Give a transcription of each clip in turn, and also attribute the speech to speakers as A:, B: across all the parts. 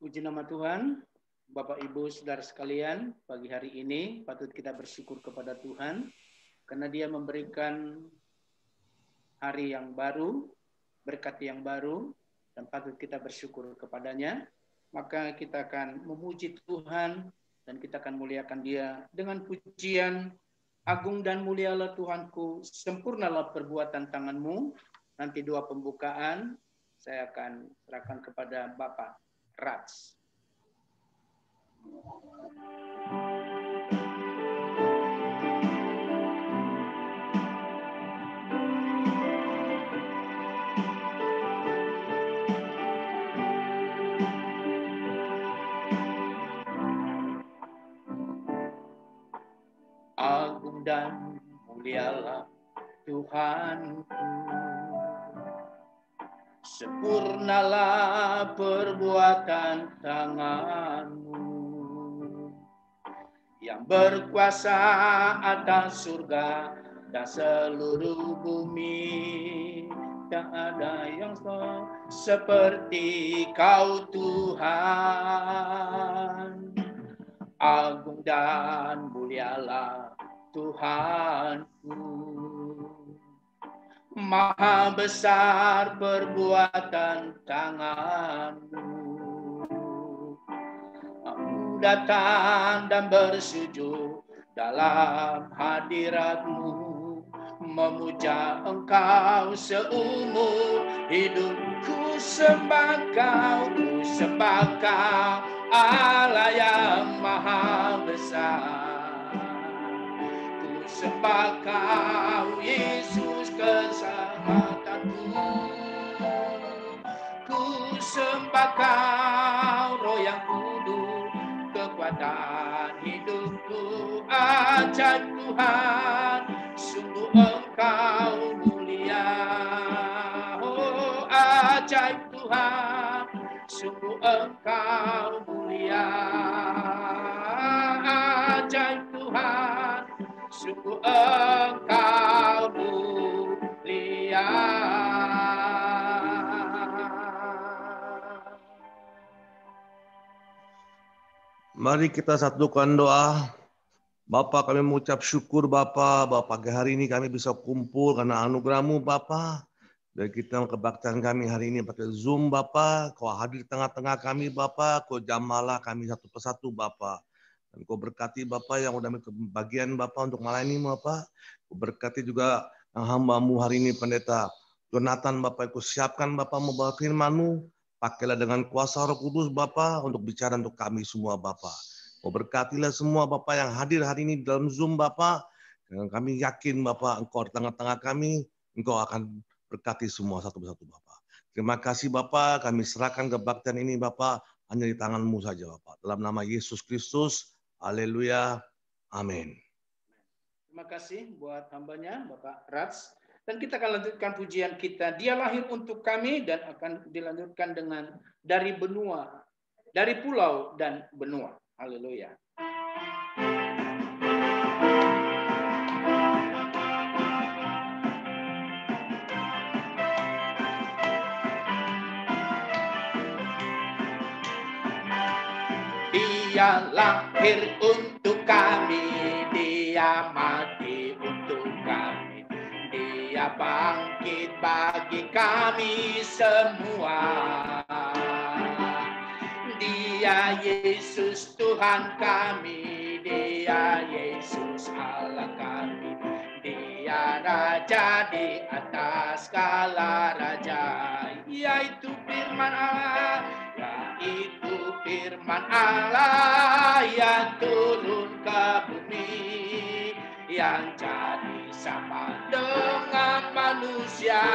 A: Puji nama Tuhan, Bapak Ibu Saudara sekalian, pagi hari ini patut kita bersyukur kepada Tuhan karena Dia memberikan hari yang baru, berkat yang baru, dan patut kita bersyukur kepadanya. Maka kita akan memuji Tuhan dan kita akan muliakan Dia dengan pujian, agung dan mulialah Tuhanku, sempurnalah perbuatan tanganmu. Nanti doa pembukaan saya akan serahkan kepada Bapak Rats. Agung dan mulialah Tuhanku, sempurnalah perbuatan tanganmu, yang berkuasa atas surga dan seluruh bumi. Tak ada yang seperti Kau Tuhan. Agung dan mulialah Tuhanku, maha besar perbuatan tanganmu. Aku datang dan bersujud dalam hadiratmu, memuja Engkau seumur hidupku. Sembah Kau, ku sembah Kau, Allah yang maha besar. Ku sembah Kau, Yesus keselamatanku. Ku sembah Kau, Roh yang kudus, kekuatan hidupku. Ajaib Tuhan, sungguh Engkau mulia. Oh, ajaib Tuhan, sungguh Engkau mulia. Ajaib Tuhan, sungguh Engkau mulia.
B: Mari kita satukan doa. Bapa, kami mengucap syukur Bapa, pagi hari ini kami bisa kumpul karena anugerah-Mu Bapa. Dan kita kebaktian kami hari ini pakai Zoom Bapa. Kau hadir di tengah-tengah kami Bapa, Kau jamalah kami satu persatu Bapa. Dan Kau berkati Bapa yang udah bagian Bapa untuk melayani Bapa. Kau berkati juga yang hamba-Mu hari ini Pendeta Jonathan Bapa, Kau siapkan Bapa membawa firman-Mu. Pakailah dengan kuasa Roh Kudus Bapa untuk bicara untuk kami semua Bapa. Kau berkatilah semua Bapa yang hadir hari ini dalam Zoom Bapa. Dan kami yakin Bapa Engkau di tengah-tengah kami, Engkau akan berkati semua satu persatu Bapa. Terima kasih Bapa, kami serahkan kebaktian ini Bapa hanya di tangan-Mu saja Bapa. Dalam nama Yesus Kristus, haleluya, amin.
A: Terima kasih buat hambanya Bapak Rats. Dan kita akan lanjutkan pujian kita. Dia lahir untuk kami dan akan dilanjutkan dengan dari benua, dari pulau dan benua. Haleluya. Dia lahir untuk kami, Dia mati untuk kami, Dia bangkit bagi kami semua. Dia Yesus Tuhan kami, Dia Yesus Allah kami, Dia Raja di atas segala raja, yaitu firman Allah, yaitu firman Allah yang turun ke bumi, yang jadi sama dengan manusia.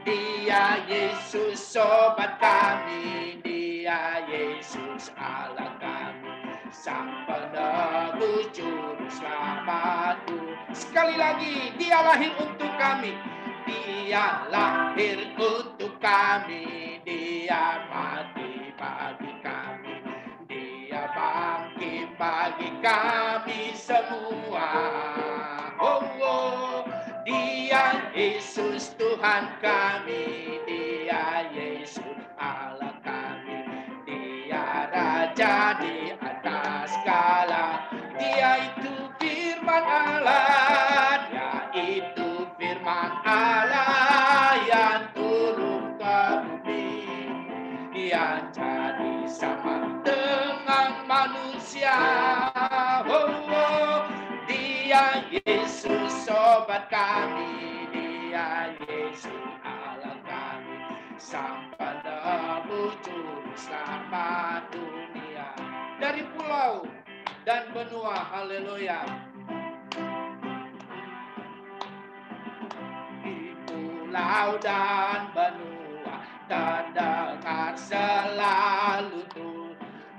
A: Dia Yesus sobat kami, Dia Yesus Allah kami, Sang Penebus Juru Selamatku. Sekali lagi, Dia lahir untuk kami, Dia lahir untuk kami, Dia mati bagi kami, Dia bangkit bagi kami semua. Oh, oh. Dia Yesus Tuhan kami, Dia Yesus Allah kami. yaitu firman Allah, yaitu firman Allah yang turun ke bumi, yang jadi sama dengan manusia. Dia Yesus sobat kami, Dia Yesus Allah kami, Sang penebus juru selamat dunia. Dari pulau dan benua, haleluya. Di pulau dan benua terdengar selalu tuh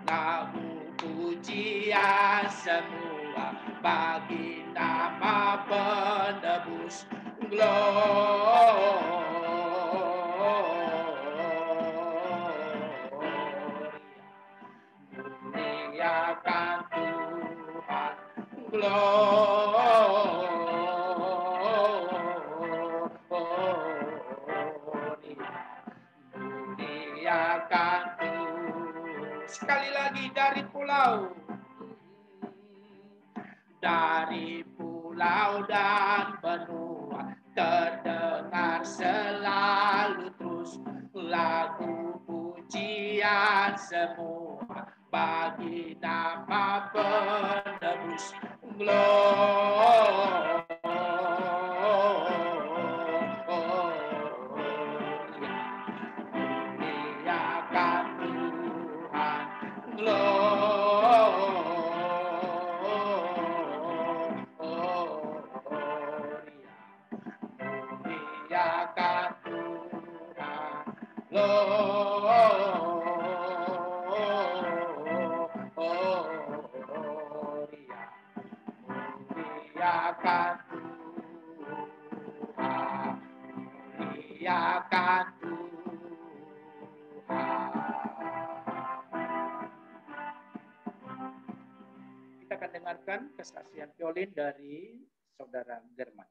A: lagu pujian semua bagi nama penebus. Muliakan Tuhan, muliakan Tuhan. Sekali lagi, dari pulau dan benua terdengar selalu terus lagu pujian semua bagi nama penebus. Muliakan Tuhan, muliakan Tuhan, muliakan Tuhan, muliakan Tuhan. Kita akan dengarkan kesaksian violin dari saudara German.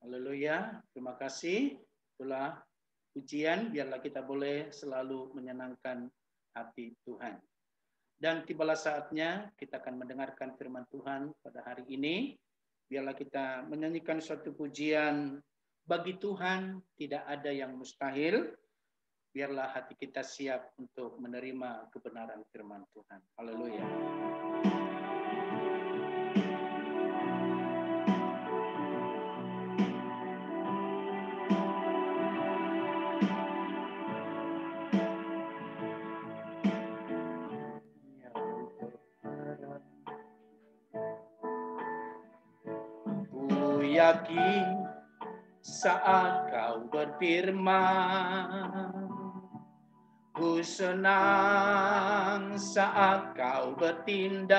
A: Haleluya, terima kasih. Itulah pujian, biarlah kita boleh selalu menyenangkan hati Tuhan. Dan tibalah saatnya kita akan mendengarkan firman Tuhan pada hari ini. Biarlah kita menyanyikan suatu pujian, bagi Tuhan tidak ada yang mustahil. Biarlah hati kita siap untuk menerima kebenaran firman Tuhan. Haleluya. yakin saat kau berfirman, ku senang saat kau bertindak.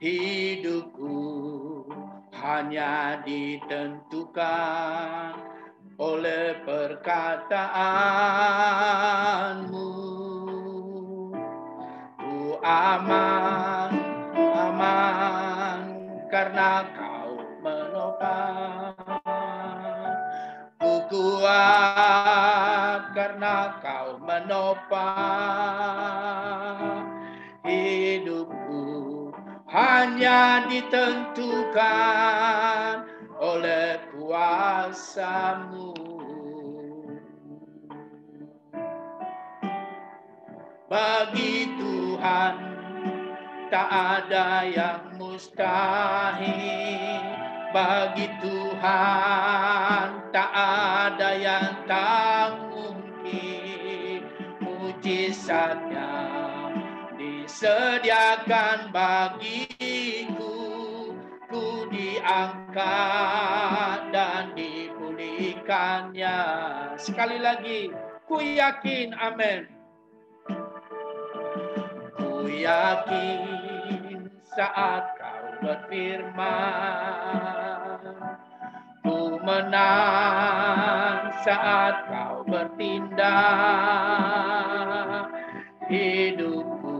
A: Hidupku hanya ditentukan oleh perkataanmu. Ku aman, aman karena kau menopang. Ku kuat karena kau menopang. Hidupku hanya ditentukan oleh kuasa-Mu. Bagi Tuhan tak ada yang mustahil. Bagi Tuhan tak ada yang tak mungkin. Mujizatnya disediakan bagiku. Ku diangkat dan dipulihkannya. Sekali lagi, ku yakin, amin. Ku yakin saat kau berfirman, ku menang saat kau bertindak. Hidupku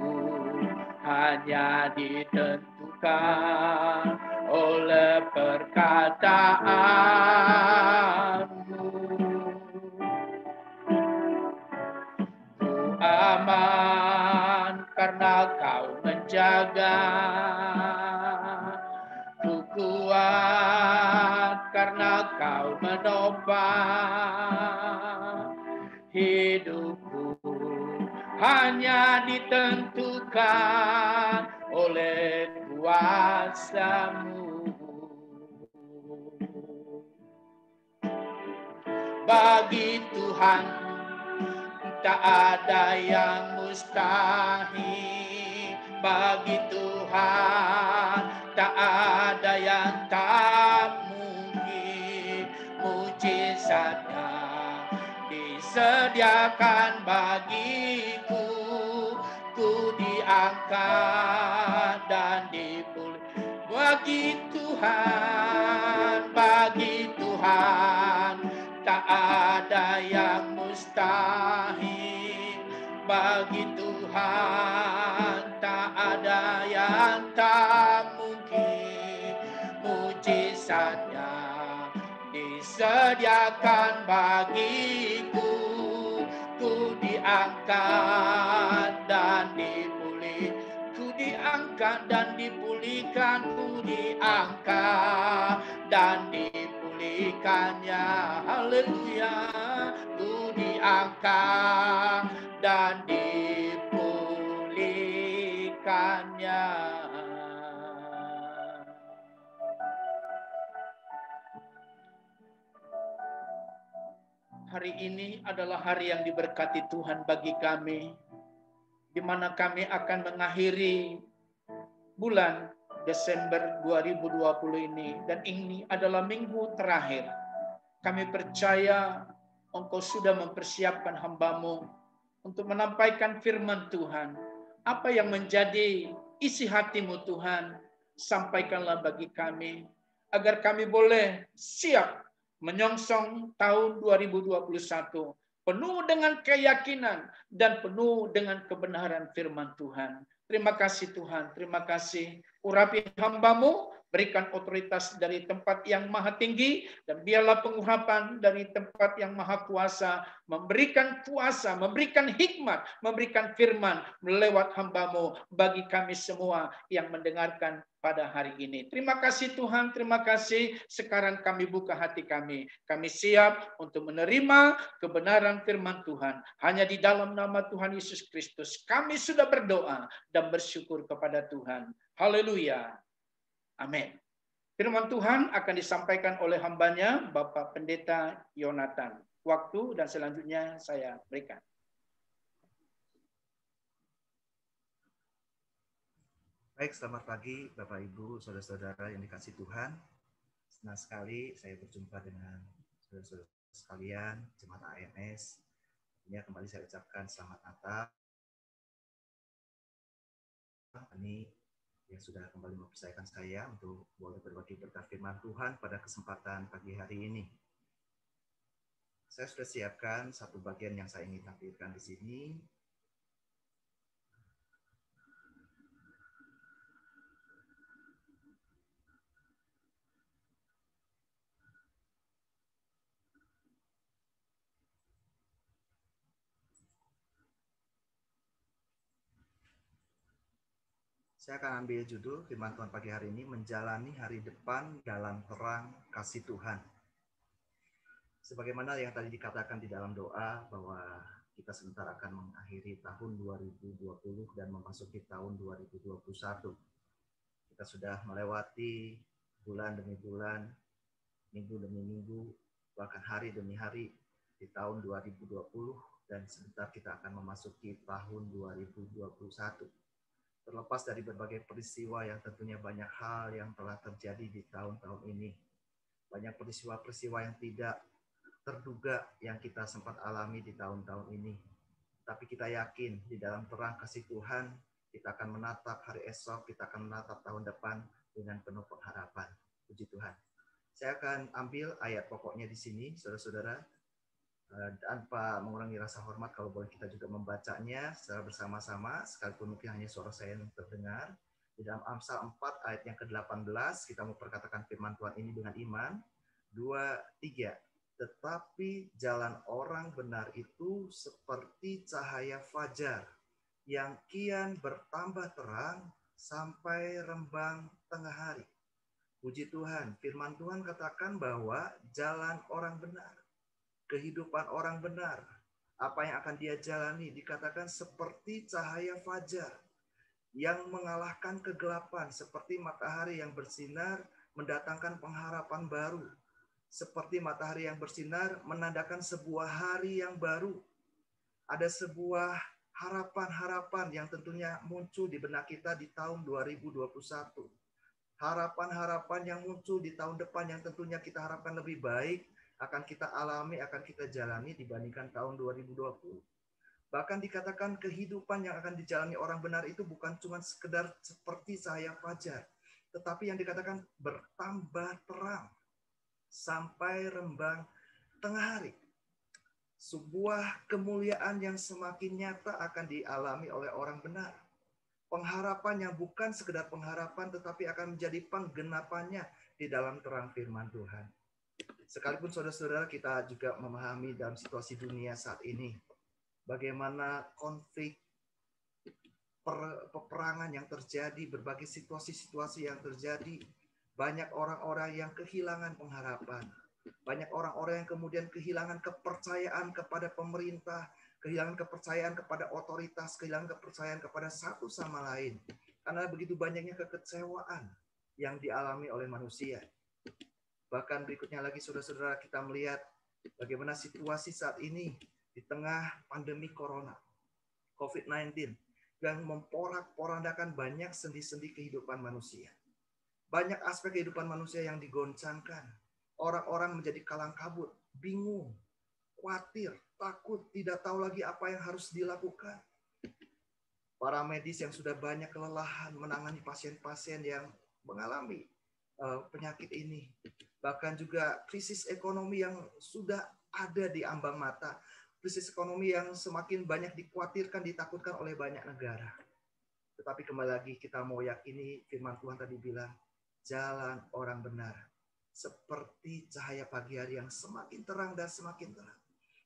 A: hanya ditentukan oleh perkataanmu. Ku aman karena kau menjaga. Ku kuat karena kau menopang. Hidupku hanya ditentukan oleh kuasa-Mu. Bagi Tuhan tak ada yang mustahil. Bagi Tuhan tak ada yang tak mungkin. Mujizatnya disediakan bagiku. Ku diangkat dan dipulih. Bagi Tuhan tak ada yang mustahil. Bagi Tuhan tak ada yang tak mungkin. Mujizatnya disediakan bagiku. Ku diangkat dan dipulih. Ku diangkat dan dipulihkan. Ku diangkat dan dipulihkannya. Haleluya. Ku diangkat dan dipulihkannya. Hari ini adalah hari yang diberkati Tuhan bagi kami, di mana kami akan mengakhiri bulan Desember 2020 ini. Dan ini adalah minggu terakhir. Kami percaya Engkau sudah mempersiapkan hamba-Mu untuk menyampaikan firman Tuhan. Apa yang menjadi isi hati-Mu Tuhan, sampaikanlah bagi kami, agar kami boleh siap menyongsong tahun 2021 penuh dengan keyakinan dan penuh dengan kebenaran firman Tuhan. Terima kasih Tuhan, terima kasih. Urapi hamba-Mu, berikan otoritas dari tempat yang maha tinggi, dan biarlah pengurapan dari tempat yang maha kuasa, memberikan kuasa, memberikan hikmat, memberikan firman melewat hamba-Mu bagi kami semua yang mendengarkan pada hari ini. Terima kasih Tuhan, terima kasih. Sekarang kami buka hati kami. Kami siap untuk menerima kebenaran firman Tuhan. Hanya di dalam nama Tuhan Yesus Kristus kami sudah berdoa dan bersyukur kepada Tuhan. Haleluya. Amin. Firman Tuhan akan disampaikan oleh hambanya, Bapak Pendeta Yonatan. Waktu dan selanjutnya saya berikan.
C: Baik, selamat pagi Bapak Ibu, saudara-saudara yang dikasihi Tuhan. Senang sekali saya berjumpa dengan saudara-saudara sekalian, jemaat AMS. Tentunya kembali saya ucapkan selamat Natal. Ini yang sudah kembali mempercayakan saya untuk boleh berbagi berkat firman Tuhan pada kesempatan pagi hari ini. Saya sudah siapkan satu bagian yang saya ingin tampilkan di sini. Saya akan ambil judul firman Tuhan pagi hari ini, menjalani hari depan dalam terang kasih Tuhan. Sebagaimana yang tadi dikatakan di dalam doa bahwa kita sebentar akan mengakhiri tahun 2020 dan memasuki tahun 2021. Kita sudah melewati bulan demi bulan, minggu demi minggu, bahkan hari demi hari di tahun 2020 dan sebentar kita akan memasuki tahun 2021. Terlepas dari berbagai peristiwa yang tentunya banyak hal yang telah terjadi di tahun-tahun ini. Banyak peristiwa-peristiwa yang tidak terduga yang kita sempat alami di tahun-tahun ini. Tapi kita yakin di dalam terang kasih Tuhan, kita akan menatap hari esok, kita akan menatap tahun depan dengan penuh pengharapan. Puji Tuhan. Saya akan ambil ayat pokoknya di sini, saudara-saudara. Tanpa mengurangi rasa hormat, kalau boleh kita juga membacanya secara bersama-sama, sekalipun mungkin hanya suara saya yang terdengar. Di dalam Amsal 4 ayat yang ke-18, kita mau perkatakan firman Tuhan ini dengan iman. 2, 3. Tetapi jalan orang benar itu seperti cahaya fajar yang kian bertambah terang sampai rembang tengah hari. Puji Tuhan, firman Tuhan katakan bahwa jalan orang benar, kehidupan orang benar, apa yang akan dia jalani dikatakan seperti cahaya fajar yang mengalahkan kegelapan, seperti matahari yang bersinar mendatangkan pengharapan baru. Seperti matahari yang bersinar menandakan sebuah hari yang baru. Ada sebuah harapan-harapan yang tentunya muncul di benak kita di tahun 2021. Harapan-harapan yang muncul di tahun depan yang tentunya kita harapkan lebih baik akan kita alami, akan kita jalani dibandingkan tahun 2020. Bahkan dikatakan kehidupan yang akan dijalani orang benar itu bukan cuma sekedar seperti cahaya fajar, tetapi yang dikatakan bertambah terang sampai rembang tengah hari. Sebuah kemuliaan yang semakin nyata akan dialami oleh orang benar. Pengharapan yang bukan sekedar pengharapan, tetapi akan menjadi penggenapannya di dalam terang firman Tuhan. Sekalipun saudara-saudara kita juga memahami dalam situasi dunia saat ini, bagaimana konflik, peperangan yang terjadi, berbagai situasi-situasi yang terjadi, banyak orang-orang yang kehilangan pengharapan. Banyak orang-orang yang kemudian kehilangan kepercayaan kepada pemerintah, kehilangan kepercayaan kepada otoritas, kehilangan kepercayaan kepada satu sama lain. Karena begitu banyaknya kekecewaan yang dialami oleh manusia. Bahkan berikutnya lagi saudara-saudara kita melihat bagaimana situasi saat ini di tengah pandemi corona, COVID-19, yang memporak-porandakan banyak sendi-sendi kehidupan manusia. Banyak aspek kehidupan manusia yang digoncangkan. Orang-orang menjadi kalang kabut, bingung, khawatir, takut, tidak tahu lagi apa yang harus dilakukan. Para medis yang sudah banyak kelelahan menangani pasien-pasien yang mengalami penyakit ini. Bahkan juga krisis ekonomi yang sudah ada di ambang mata. Krisis ekonomi yang semakin banyak dikhawatirkan, ditakutkan oleh banyak negara. Tetapi kembali lagi kita mau yakini firman Tuhan tadi bilang, jalan orang benar seperti cahaya pagi hari yang semakin terang dan semakin terang.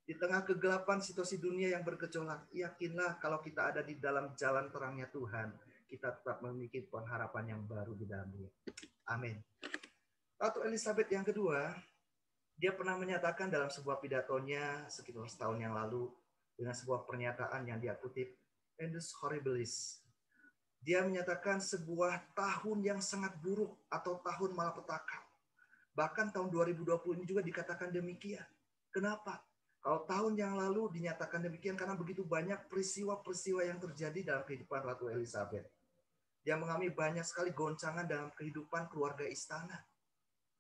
C: Di tengah kegelapan situasi dunia yang bergejolak, yakinlah kalau kita ada di dalam jalan terangnya Tuhan, kita tetap memiliki pengharapan yang baru di dalam Dia. Amin. Ratu Elizabeth yang kedua, dia pernah menyatakan dalam sebuah pidatonya sekitar setahun yang lalu dengan sebuah pernyataan yang dia kutip, Endus Horribilis. Dia menyatakan sebuah tahun yang sangat buruk atau tahun malapetaka. Bahkan tahun 2020 ini juga dikatakan demikian. Kenapa? Kalau tahun yang lalu dinyatakan demikian karena begitu banyak peristiwa-peristiwa yang terjadi dalam kehidupan Ratu Elizabeth. Dia mengalami banyak sekali goncangan dalam kehidupan keluarga istana.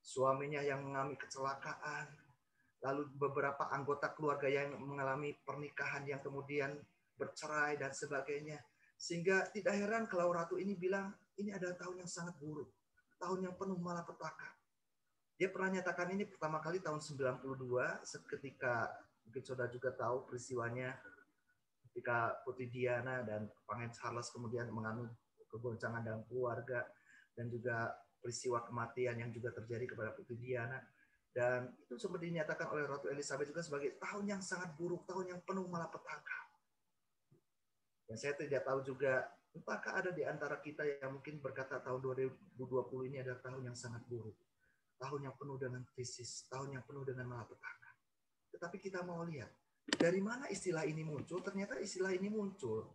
C: Suaminya yang mengalami kecelakaan, lalu beberapa anggota keluarga yang mengalami pernikahan yang kemudian bercerai dan sebagainya. Sehingga tidak heran kalau ratu ini bilang, ini adalah tahun yang sangat buruk, tahun yang penuh malapetaka. Dia pernah nyatakan ini pertama kali tahun 92, ketika mungkin saudara juga tahu peristiwanya, ketika Putri Diana dan Pangeran Charles kemudian mengalami kegoncangan dalam keluarga, dan juga peristiwa kematian yang juga terjadi kepada Putri Diana. Dan itu sempat dinyatakan oleh Ratu Elizabeth juga sebagai tahun yang sangat buruk, tahun yang penuh malapetaka. Dan saya tidak tahu juga, apakah ada di antara kita yang mungkin berkata tahun 2020 ini adalah tahun yang sangat buruk, tahun yang penuh dengan krisis, tahun yang penuh dengan malapetaka. Tetapi kita mau lihat, dari mana istilah ini muncul? Ternyata istilah ini muncul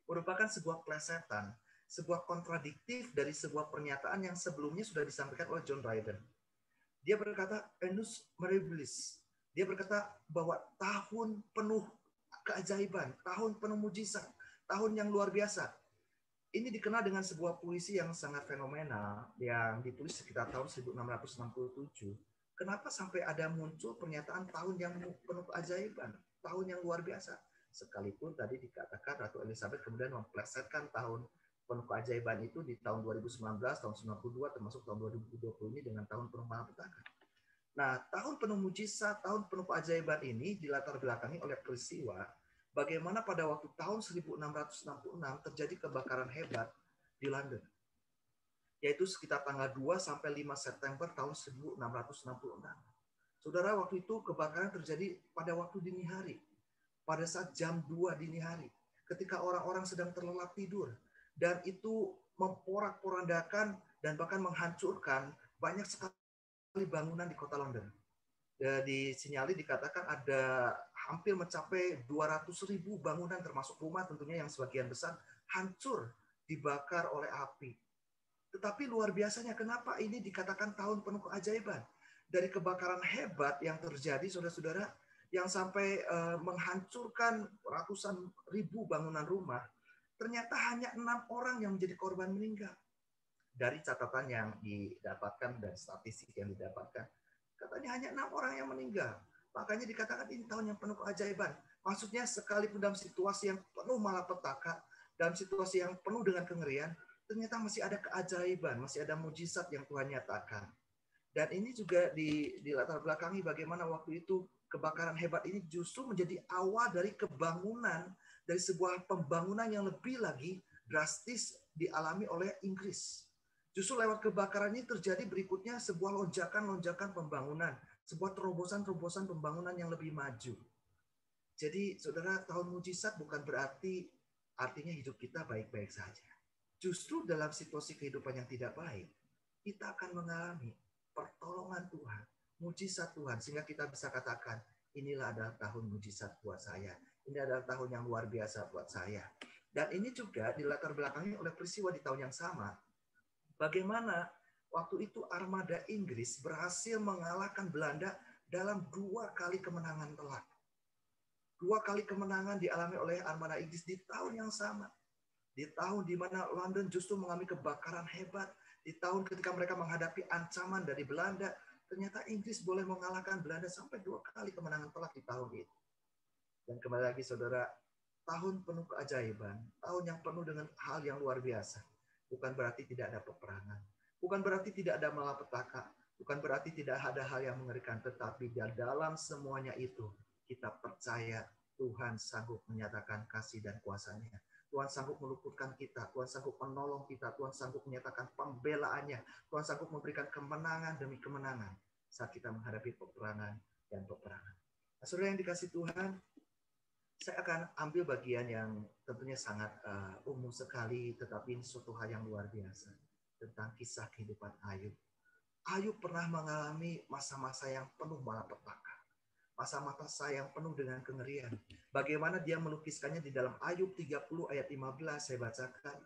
C: merupakan sebuah plesetan, sebuah kontradiktif dari sebuah pernyataan yang sebelumnya sudah disampaikan oleh John Dryden. Dia berkata, Annus Mirabilis. Dia berkata bahwa tahun penuh keajaiban, tahun penuh mujizat, tahun yang luar biasa. Ini dikenal dengan sebuah puisi yang sangat fenomenal yang ditulis sekitar tahun 1667. Kenapa sampai ada muncul pernyataan tahun yang penuh keajaiban, tahun yang luar biasa? Sekalipun tadi dikatakan Ratu Elizabeth kemudian memplesetkan tahun penuh keajaiban itu di tahun 2019, tahun 92, termasuk tahun 2020 ini dengan tahun penuh malapetaka. Nah, tahun penuh mujizat, tahun penuh keajaiban ini dilatar belakangi oleh peristiwa bagaimana pada waktu tahun 1666 terjadi kebakaran hebat di London. Yaitu sekitar tanggal 2 sampai 5 September tahun 1666. Saudara, waktu itu kebakaran terjadi pada waktu dini hari. Pada saat jam 2 dini hari, ketika orang-orang sedang terlelap tidur, dan itu memporak-porandakan dan bahkan menghancurkan banyak sekali bangunan di kota London. Disinyali dikatakan ada hampir mencapai 200.000 bangunan termasuk rumah tentunya yang sebagian besar hancur dibakar oleh api. Tetapi luar biasanya kenapa ini dikatakan tahun penuh keajaiban? Dari kebakaran hebat yang terjadi, saudara-saudara, yang sampai menghancurkan ratusan ribu bangunan rumah, ternyata hanya 6 orang yang menjadi korban meninggal. Dari catatan yang didapatkan dan statistik yang didapatkan, katanya hanya 6 orang yang meninggal. Makanya dikatakan ini tahun yang penuh keajaiban. Maksudnya sekalipun dalam situasi yang penuh malapetaka, dalam situasi yang penuh dengan kengerian, ternyata masih ada keajaiban, masih ada mujizat yang Tuhan nyatakan. Dan ini juga dilatar belakangi bagaimana waktu itu kebakaran hebat ini justru menjadi awal dari kebangunan, dari sebuah pembangunan yang lebih lagi drastis dialami oleh Inggris. Justru lewat kebakaran ini terjadi berikutnya sebuah lonjakan-lonjakan pembangunan, sebuah terobosan-terobosan pembangunan yang lebih maju. Jadi, saudara, tahun mujizat bukan berarti artinya hidup kita baik-baik saja. Justru dalam situasi kehidupan yang tidak baik, kita akan mengalami pertolongan Tuhan, mujizat Tuhan, sehingga kita bisa katakan, inilah adalah tahun mujizat buat saya. Ini adalah tahun yang luar biasa buat saya. Dan ini juga dilatar belakangi oleh peristiwa di tahun yang sama. Bagaimana waktu itu armada Inggris berhasil mengalahkan Belanda dalam 2 kali kemenangan telak. 2 kali kemenangan dialami oleh armada Inggris di tahun yang sama. Di tahun di mana London justru mengalami kebakaran hebat. Di tahun ketika mereka menghadapi ancaman dari Belanda, ternyata Inggris boleh mengalahkan Belanda sampai 2 kali kemenangan telak di tahun itu. Dan kembali lagi saudara, tahun penuh keajaiban, tahun yang penuh dengan hal yang luar biasa. Bukan berarti tidak ada peperangan, bukan berarti tidak ada malapetaka, bukan berarti tidak ada hal yang mengerikan, tetapi dalam semuanya itu kita percaya Tuhan sanggup menyatakan kasih dan kuasa-Nya. Tuhan sanggup meluputkan kita, Tuhan sanggup menolong kita, Tuhan sanggup menyatakan pembelaannya, Tuhan sanggup memberikan kemenangan demi kemenangan saat kita menghadapi peperangan dan peperangan. Nah, saudara yang dikasih Tuhan, saya akan ambil bagian yang tentunya sangat umum sekali, tetapi ini suatu hal yang luar biasa tentang kisah kehidupan Ayub. Ayub pernah mengalami masa-masa yang penuh malapetaka. Masa-masa yang penuh dengan kengerian. Bagaimana dia melukiskannya di dalam Ayub 30 ayat 15, saya bacakan.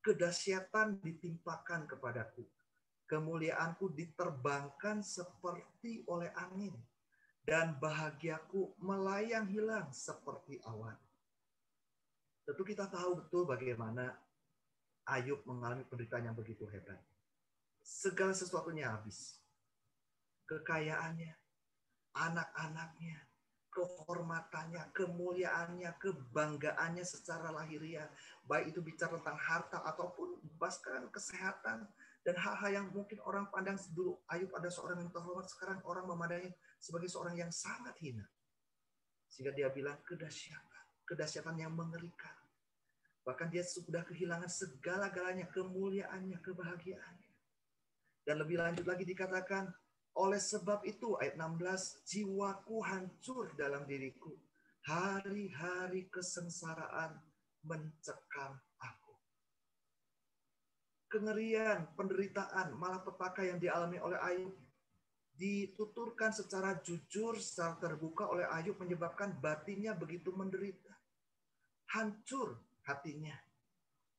C: Kedahsyatan ditimpakan kepadaku. Kemuliaanku diterbangkan seperti oleh angin. Dan bahagiaku melayang hilang seperti awan. Tentu kita tahu betul bagaimana Ayub mengalami penderitaan yang begitu hebat. Segala sesuatunya habis. Kekayaannya, anak-anaknya, kehormatannya, kemuliaannya, kebanggaannya secara lahiriah. Baik itu bicara tentang harta ataupun bahkan kesehatan. Dan hal-hal yang mungkin orang pandang dulu, Ayub ada seorang yang terhormat, sekarang orang memandangnya sebagai seorang yang sangat hina. Sehingga dia bilang kedahsyatan yang mengerikan. Bahkan dia sudah kehilangan segala-galanya, kemuliaannya, kebahagiaannya. Dan lebih lanjut lagi dikatakan, oleh sebab itu, ayat 16, jiwaku hancur dalam diriku. Hari-hari kesengsaraan mencekam aku. Kengerian, penderitaan, malapetaka yang dialami oleh Ayub dituturkan secara jujur, secara terbuka oleh Ayub menyebabkan batinnya begitu menderita. Hancur hatinya.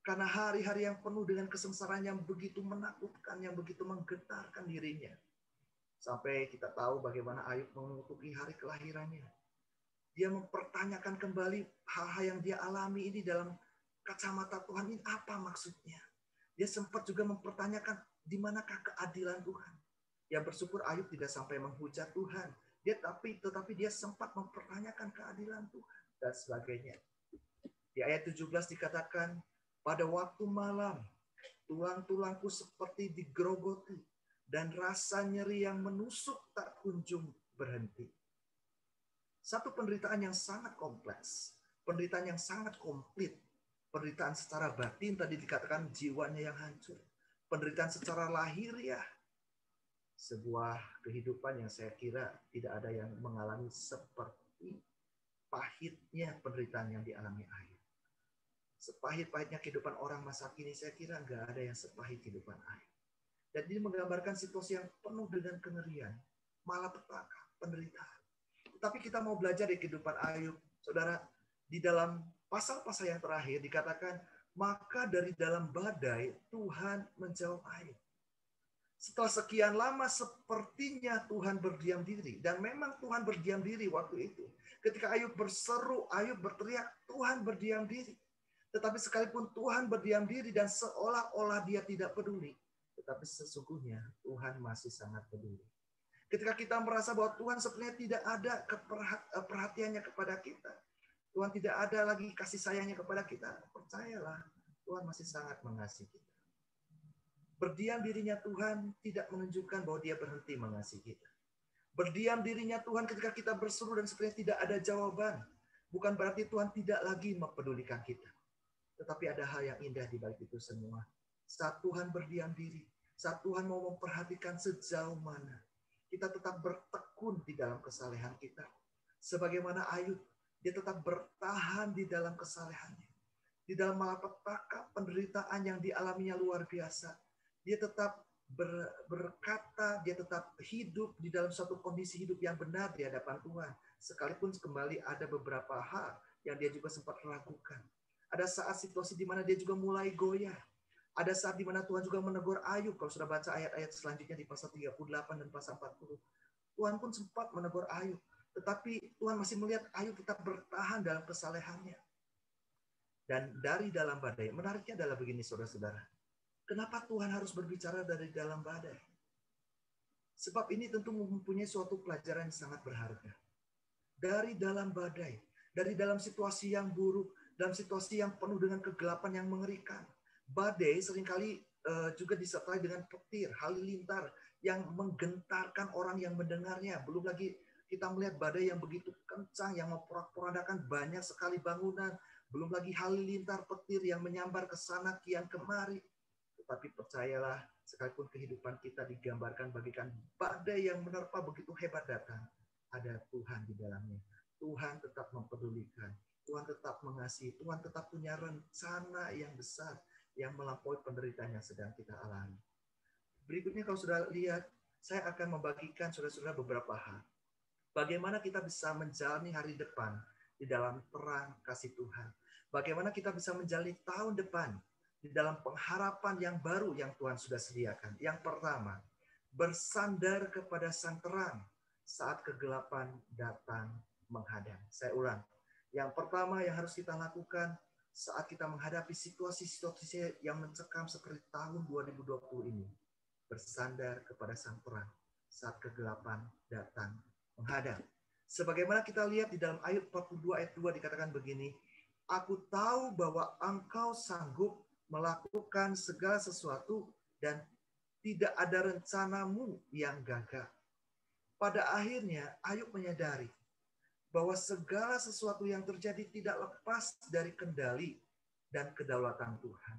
C: Karena hari-hari yang penuh dengan kesengsaraan yang begitu menakutkan, yang begitu menggetarkan dirinya. Sampai kita tahu bagaimana Ayub mengutuki hari kelahirannya. Dia mempertanyakan kembali hal-hal yang dia alami ini dalam kacamata Tuhan, ini apa maksudnya. Dia sempat juga mempertanyakan di manakah keadilan Tuhan. Yang bersyukur Ayub tidak sampai menghujat Tuhan. Tetapi dia sempat mempertanyakan keadilan Tuhan dan sebagainya. Di ayat 17 dikatakan, pada waktu malam, tulang-tulangku seperti digerogoti, dan rasa nyeri yang menusuk tak kunjung berhenti. Satu penderitaan yang sangat kompleks, penderitaan yang sangat komplit, penderitaan secara batin tadi dikatakan jiwanya yang hancur, penderitaan secara lahiriah, sebuah kehidupan yang saya kira tidak ada yang mengalami seperti pahitnya penderitaan yang dialami Ayub. Sepahit-pahitnya kehidupan orang masa kini, saya kira nggak ada yang sepahit kehidupan Ayub. Dan ini menggambarkan situasi yang penuh dengan kengerian, malapetaka, penderitaan. Tapi kita mau belajar di kehidupan Ayub, saudara, di dalam pasal-pasal yang terakhir dikatakan, maka dari dalam badai Tuhan menjawab Ayub. Setelah sekian lama sepertinya Tuhan berdiam diri. Dan memang Tuhan berdiam diri waktu itu. Ketika Ayub berseru, Ayub berteriak, Tuhan berdiam diri. Tetapi sekalipun Tuhan berdiam diri dan seolah-olah dia tidak peduli, tetapi sesungguhnya Tuhan masih sangat peduli. Ketika kita merasa bahwa Tuhan sebenarnya tidak ada perhatiannya kepada kita, Tuhan tidak ada lagi kasih sayangnya kepada kita, percayalah Tuhan masih sangat mengasihi kita. Berdiam dirinya Tuhan tidak menunjukkan bahwa dia berhenti mengasihi kita. Berdiam dirinya Tuhan ketika kita berseru dan sebenarnya tidak ada jawaban, bukan berarti Tuhan tidak lagi mempedulikan kita. Tetapi ada hal yang indah di balik itu semua. Saat Tuhan berdiam diri, saat Tuhan mau memperhatikan sejauh mana, kita tetap bertekun di dalam kesalehan kita. Sebagaimana Ayub, dia tetap bertahan di dalam kesalehannya. Di dalam malapetaka, penderitaan yang dialaminya luar biasa. Dia tetap berkata, dia tetap hidup di dalam suatu kondisi hidup yang benar di hadapan Tuhan. Sekalipun kembali ada beberapa hal yang dia juga sempat ragukan. Ada saat situasi di mana dia juga mulai goyah. Ada saat di mana Tuhan juga menegur Ayub. Kalau sudah baca ayat-ayat selanjutnya di pasal 38 dan pasal 40. Tuhan pun sempat menegur Ayub. Tetapi Tuhan masih melihat Ayub tetap bertahan dalam kesalehannya. Dan dari dalam badai, menariknya adalah begini saudara-saudara. Kenapa Tuhan harus berbicara dari dalam badai? Sebab ini tentu mempunyai suatu pelajaran yang sangat berharga. Dari dalam badai, dari dalam situasi yang buruk, dalam situasi yang penuh dengan kegelapan yang mengerikan. Badai seringkali juga disertai dengan petir, halilintar yang menggentarkan orang yang mendengarnya. Belum lagi kita melihat badai yang begitu kencang, yang memporak-porandakan banyak sekali bangunan. Belum lagi halilintar petir yang menyambar ke sana kian kemari. Tetapi percayalah, sekalipun kehidupan kita digambarkan bagaikan badai yang menerpa begitu hebat datang, ada Tuhan di dalamnya. Tuhan tetap mempedulikan. Tuhan tetap mengasihi, Tuhan tetap punya rencana yang besar yang melampaui penderitaan yang sedang kita alami. Berikutnya kalau sudah lihat, saya akan membagikan saudara-saudara beberapa hal. Bagaimana kita bisa menjalani hari depan di dalam terang kasih Tuhan. Bagaimana kita bisa menjalani tahun depan di dalam pengharapan yang baru yang Tuhan sudah sediakan. Yang pertama, bersandar kepada sang terang saat kegelapan datang menghadang. Saya ulang. Yang pertama yang harus kita lakukan, saat kita menghadapi situasi-situasi yang mencekam seperti tahun 2020 ini, bersandar kepada Sang Terang saat kegelapan datang menghadap. Sebagaimana kita lihat di dalam Ayub 42 ayat 2 dikatakan begini, aku tahu bahwa engkau sanggup melakukan segala sesuatu dan tidak ada rencanamu yang gagal. Pada akhirnya Ayub menyadari bahwa segala sesuatu yang terjadi tidak lepas dari kendali dan kedaulatan Tuhan.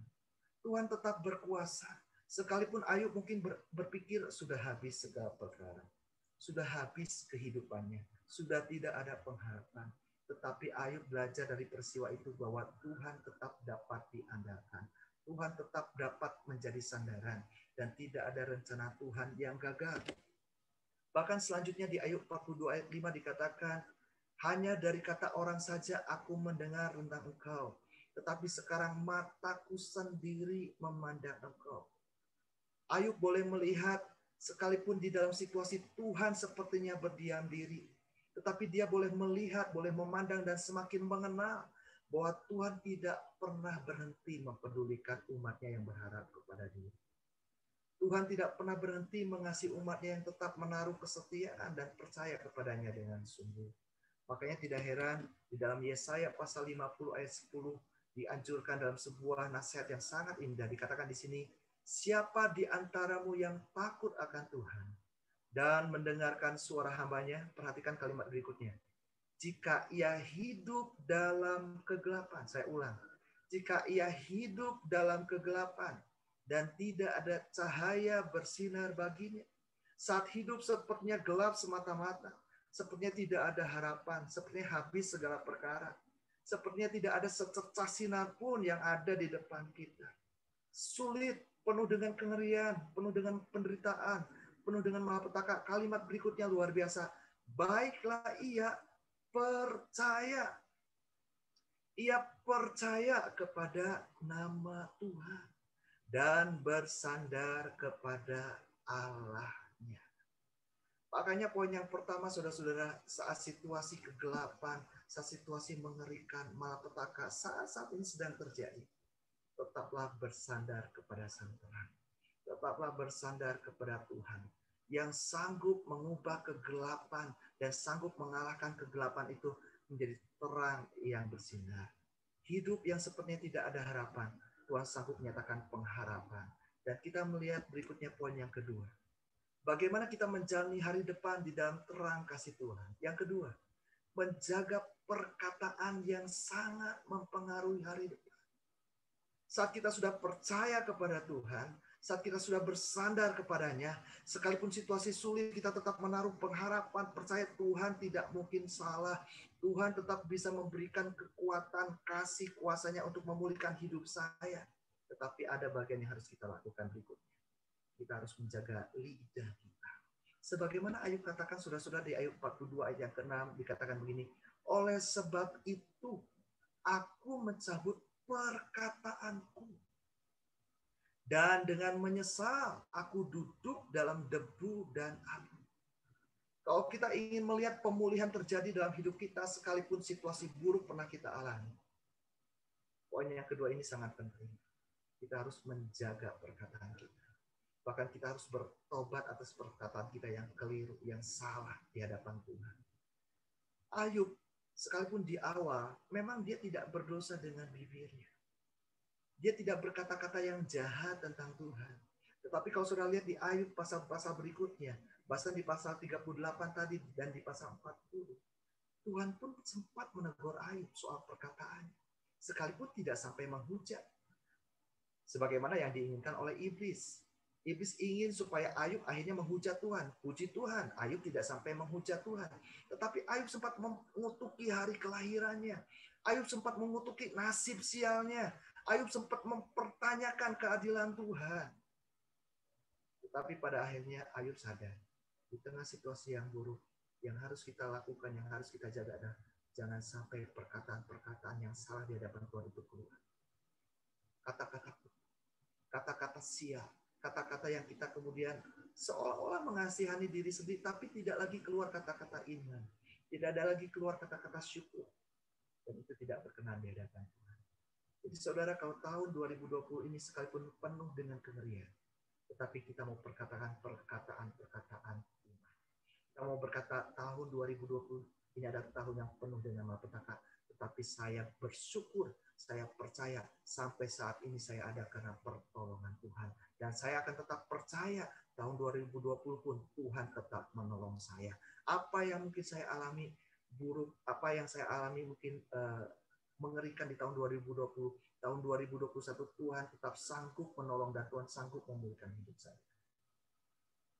C: Tuhan tetap berkuasa. Sekalipun Ayub mungkin berpikir sudah habis segala perkara. Sudah habis kehidupannya. Sudah tidak ada pengharapan. Tetapi Ayub belajar dari peristiwa itu bahwa Tuhan tetap dapat diandalkan. Tuhan tetap dapat menjadi sandaran. Dan tidak ada rencana Tuhan yang gagal. Bahkan selanjutnya di Ayub 42 ayat 5 dikatakan, hanya dari kata orang saja aku mendengar tentang engkau. Tetapi sekarang mataku sendiri memandang engkau. Ayub boleh melihat sekalipun di dalam situasi Tuhan sepertinya berdiam diri. Tetapi dia boleh melihat, boleh memandang dan semakin mengenal bahwa Tuhan tidak pernah berhenti mempedulikan umatnya yang berharap kepada dia. Tuhan tidak pernah berhenti mengasihi umatnya yang tetap menaruh kesetiaan dan percaya kepadanya dengan sungguh. Makanya tidak heran di dalam Yesaya pasal 50 ayat 10 dianjurkan dalam sebuah nasihat yang sangat indah. Dikatakan di sini, siapa di antaramu yang takut akan Tuhan dan mendengarkan suara hambanya? Perhatikan kalimat berikutnya. Jika ia hidup dalam kegelapan, saya ulang. Jika ia hidup dalam kegelapan dan tidak ada cahaya bersinar baginya. Saat hidup sepertinya gelap semata-mata. Sepertinya tidak ada harapan. Sepertinya habis segala perkara. Sepertinya tidak ada secercah sinar pun yang ada di depan kita. Sulit, penuh dengan kengerian, penuh dengan penderitaan, penuh dengan malapetaka. Kalimat berikutnya luar biasa. Baiklah ia percaya. Ia percaya kepada nama Tuhan. Dan bersandar kepada Allahnya. Makanya poin yang pertama, saudara-saudara, saat situasi kegelapan, saat situasi mengerikan, malapetaka, saat ini sedang terjadi, tetaplah bersandar kepada Sang Terang. Tetaplah bersandar kepada Tuhan yang sanggup mengubah kegelapan dan sanggup mengalahkan kegelapan itu menjadi terang yang bersinar. Hidup yang sepertinya tidak ada harapan, Tuhan sanggup menyatakan pengharapan. Dan kita melihat berikutnya poin yang kedua. Bagaimana kita menjalani hari depan di dalam terang kasih Tuhan. Yang kedua, menjaga perkataan yang sangat mempengaruhi hari depan. Saat kita sudah percaya kepada Tuhan, saat kita sudah bersandar kepadanya, sekalipun situasi sulit, kita tetap menaruh pengharapan, percaya Tuhan tidak mungkin salah. Tuhan tetap bisa memberikan kekuatan, kasih kuasanya untuk memulihkan hidup saya. Tetapi ada bagian yang harus kita lakukan berikutnya. Kita harus menjaga lidah kita. Sebagaimana Ayub katakan, saudara-saudara, di Ayub 42 ayat yang ke-6 dikatakan begini, oleh sebab itu aku mencabut perkataanku. Dan dengan menyesal, aku duduk dalam debu dan abu. Kalau kita ingin melihat pemulihan terjadi dalam hidup kita, sekalipun situasi buruk pernah kita alami. Poin yang kedua ini sangat penting. Kita harus menjaga perkataan kita. Bahkan kita harus bertobat atas perkataan kita yang keliru, yang salah di hadapan Tuhan. Ayub, sekalipun di awal, memang dia tidak berdosa dengan bibirnya. Dia tidak berkata-kata yang jahat tentang Tuhan. Tetapi kalau sudah lihat di Ayub pasal-pasal berikutnya, bahkan di pasal 38 tadi dan di pasal 40, Tuhan pun sempat menegur Ayub soal perkataannya. Sekalipun tidak sampai menghujat. Sebagaimana yang diinginkan oleh iblis. Iblis ingin supaya Ayub akhirnya menghujat Tuhan. Puji Tuhan, Ayub tidak sampai menghujat Tuhan. Tetapi Ayub sempat mengutuki hari kelahirannya. Ayub sempat mengutuki nasib sialnya. Ayub sempat mempertanyakan keadilan Tuhan. Tetapi pada akhirnya Ayub sadar. Di tengah situasi yang buruk, yang harus kita lakukan, yang harus kita jaga adalah jangan sampai perkataan-perkataan yang salah di hadapan Tuhan itu keluar. Kata-kata sial. Kata-kata yang kita kemudian seolah-olah mengasihani diri sendiri, tapi tidak lagi keluar kata-kata iman. Tidak ada lagi keluar kata-kata syukur. Dan itu tidak berkenan di hadapan Tuhan. Jadi saudara, kalau tahun 2020 ini sekalipun penuh dengan kengerian, tetapi kita mau perkataan iman. Kita mau berkata tahun 2020 ini adalah tahun yang penuh dengan malapetaka. Tetapi saya bersyukur, saya percaya sampai saat ini saya ada karena pertolongan Tuhan. Dan saya akan tetap percaya tahun 2020 pun Tuhan tetap menolong saya. Apa yang mungkin saya alami buruk, apa yang saya alami mungkin mengerikan di tahun 2020, tahun 2021 Tuhan tetap sanggup menolong dan Tuhan sanggup memulihkan hidup saya.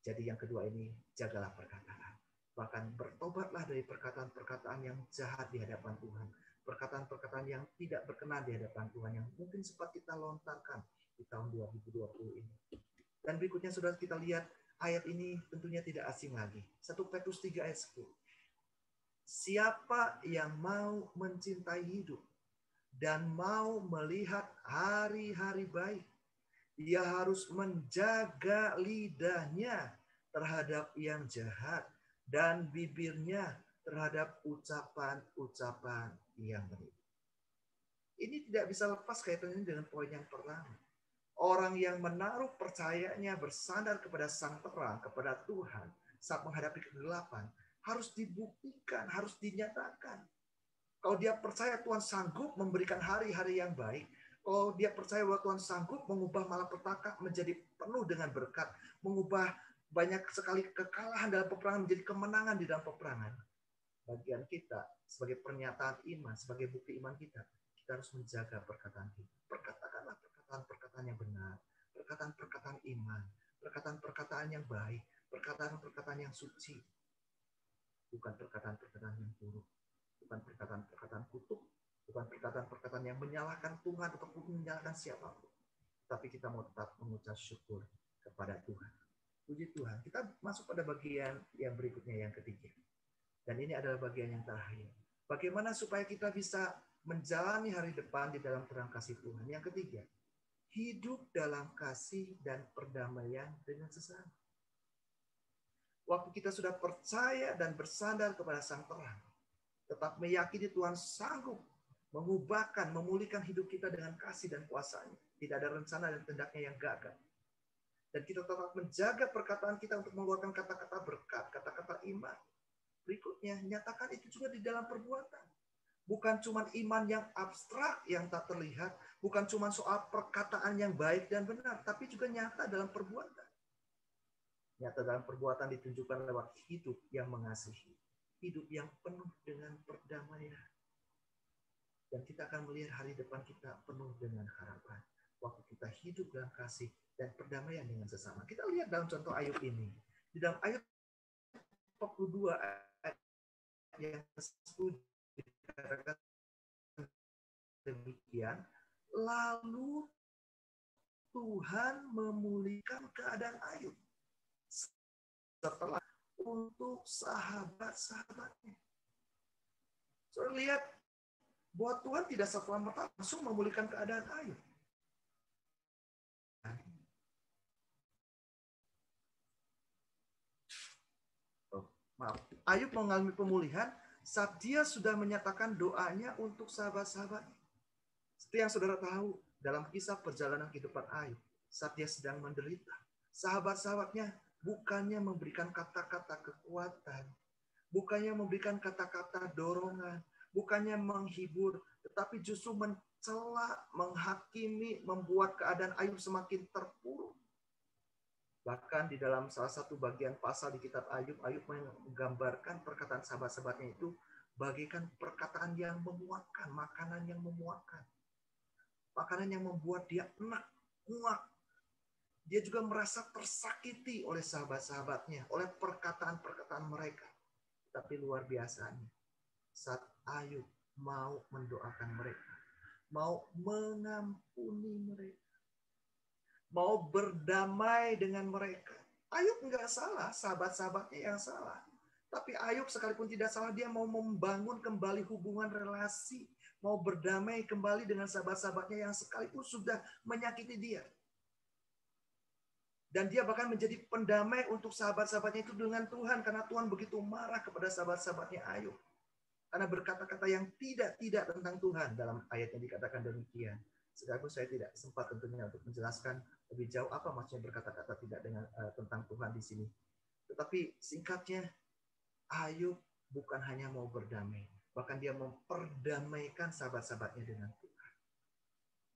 C: Jadi yang kedua ini, jagalah perkataan. Bahkan bertobatlah dari perkataan-perkataan yang jahat di hadapan Tuhan. Perkataan-perkataan yang tidak berkenan di hadapan Tuhan yang mungkin sempat kita lontarkan di tahun 2020 ini. Dan berikutnya saudara, kita lihat ayat ini tentunya tidak asing lagi. 1 Petrus 3 ayat 10. Siapa yang mau mencintai hidup dan mau melihat hari-hari baik, dia harus menjaga lidahnya terhadap yang jahat dan bibirnya terhadap ucapan-ucapan yang baik. Ini tidak bisa lepas kaitannya dengan poin yang pertama. Orang yang menaruh percayanya bersandar kepada Sang Terang, kepada Tuhan saat menghadapi kegelapan, harus dibuktikan, harus dinyatakan. Kalau dia percaya Tuhan sanggup memberikan hari-hari yang baik, kalau dia percaya bahwa Tuhan sanggup mengubah malapetaka menjadi penuh dengan berkat, mengubah banyak sekali kekalahan dalam peperangan menjadi kemenangan di dalam peperangan. Bagian kita sebagai pernyataan iman, sebagai bukti iman kita harus menjaga perkataan kita. Perkatakanlah perkataan-perkataan yang benar, perkataan-perkataan iman, perkataan-perkataan yang baik, perkataan-perkataan yang suci, bukan perkataan-perkataan yang buruk, bukan perkataan-perkataan kutuk, bukan perkataan-perkataan yang menyalahkan Tuhan ataupun menyalahkan siapapun. Tapi kita mau tetap mengucap syukur kepada Tuhan. Puji Tuhan. Kita masuk pada bagian yang berikutnya, yang ketiga. Dan ini adalah bagian yang terakhir. Bagaimana supaya kita bisa menjalani hari depan di dalam terang kasih Tuhan. Yang ketiga, hidup dalam kasih dan perdamaian dengan sesama. Waktu kita sudah percaya dan bersandar kepada Sang Terang, tetap meyakini Tuhan sanggup mengubahkan, memulihkan hidup kita dengan kasih dan kuasa-Nya. Tidak ada rencana dan tindaknya yang gagal. Dan kita tetap menjaga perkataan kita untuk mengeluarkan kata-kata berkat, kata-kata iman. Berikutnya, nyatakan itu juga di dalam perbuatan. Bukan cuma iman yang abstrak, yang tak terlihat. Bukan cuma soal perkataan yang baik dan benar, tapi juga nyata dalam perbuatan. Nyata dalam perbuatan ditunjukkan lewat hidup yang mengasihi. Hidup yang penuh dengan perdamaian. Dan kita akan melihat hari depan kita penuh dengan harapan. Waktu kita hidup dalam kasih dan perdamaian dengan sesama. Kita lihat dalam contoh Ayub ini. Di dalam Ayub 42 ayat yang 10 dikatakan demikian. Lalu Tuhan memulihkan keadaan Ayub. Setelah untuk sahabat-sahabatnya. So, lihat bahwa Tuhan tidak serta-merta langsung memulihkan keadaan Ayub. Ayub mengalami pemulihan saat dia sudah menyatakan doanya untuk sahabat-sahabatnya. Seperti yang saudara tahu dalam kisah perjalanan kehidupan Ayub, saat dia sedang menderita, sahabat-sahabatnya bukannya memberikan kata-kata kekuatan, bukannya memberikan kata-kata dorongan, bukannya menghibur, tetapi justru mencela, menghakimi, membuat keadaan Ayub semakin terpuruk. Bahkan di dalam salah satu bagian pasal di kitab Ayub, Ayub menggambarkan perkataan sahabat-sahabatnya itu bagaikan perkataan yang memuakkan, makanan yang memuakkan. Makanan yang membuat dia enak, muak. Dia juga merasa tersakiti oleh sahabat-sahabatnya, oleh perkataan-perkataan mereka. Tapi luar biasanya, saat Ayub mau mendoakan mereka, mau mengampuni mereka, mau berdamai dengan mereka. Ayub nggak salah, sahabat-sahabatnya yang salah. Tapi Ayub sekalipun tidak salah, dia mau membangun kembali hubungan relasi, mau berdamai kembali dengan sahabat-sahabatnya yang sekalipun sudah menyakiti dia. Dan dia bahkan menjadi pendamai untuk sahabat-sahabatnya itu dengan Tuhan, karena Tuhan begitu marah kepada sahabat-sahabatnya Ayub. Karena berkata-kata yang tidak tentang Tuhan, dalam ayat yang dikatakan demikian. Sekalipun saya tidak sempat tentunya untuk menjelaskan lebih jauh apa maksudnya berkata-kata tidak dengan tentang Tuhan di sini. Tetapi singkatnya, Ayub bukan hanya mau berdamai, bahkan dia memperdamaikan sahabat-sahabatnya dengan Tuhan.